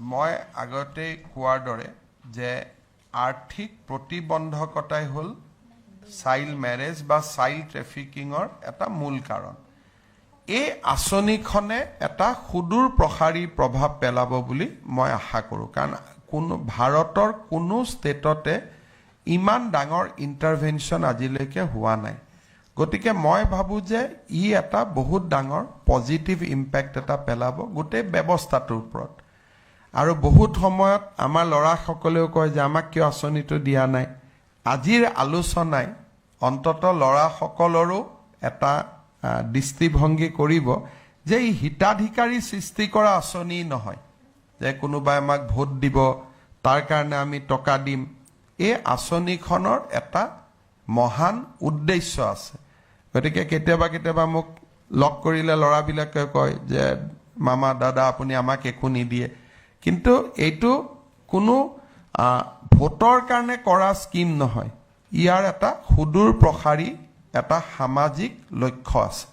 মই আগতে কোৱাৰ দৰে যে আৰ্থিক প্ৰতিবন্ধকতাই হ'ল চাইল্ড মেৰেজ বা চাইল্ড ট্ৰেফিকিঙৰ এটা মূল কাৰণ। এই আঁচনিখনে এটা সুদূৰ প্ৰসাৰী প্ৰভাৱ পেলাব বুলি মই আশা কৰোঁ, কাৰণ ভাৰতৰ কোনো ষ্টেটতে ইমান ডাঙৰ ইণ্টাৰভেনশ্যন আজিলৈকে হোৱা নাই। গতিকে মই ভাবোঁ যে ই এটা বহুত ডাঙৰ পজিটিভ ইম্পেক্ট এটা পেলাব গোটেই ব্যৱস্থাটোৰ ওপৰত। আৰু বহুত সময়ত আমাৰ ল'ৰাসকলেও কয় যে আমাক কিয় আঁচনিটো দিয়া নাই। আজিৰ আলোচনাই অন্তত ল'ৰাসকলৰো এটা দৃষ্টিভংগী কৰিব যে ই হিতাধিকাৰী সৃষ্টি কৰা আঁচনি নহয়, যে কোনোবাই আমাক ভোট দিব তাৰ কাৰণে আমি টকা দিম। এই আঁচনিখনৰ এটা মহান উদ্দেশ্য আছে। গতিকে কেতিয়াবা মোক লগ কৰিলে ল'ৰাবিলাকে কয় যে মামা দাদা আপুনি আমাক একো নিদিয়ে, কিন্তু এইটো কোনো ভোটৰ কাৰণে কৰা স্কিম নহয়, ইয়াৰ এটা সুদূৰ প্ৰসাৰী এটা সামাজিক লক্ষ্য আছে।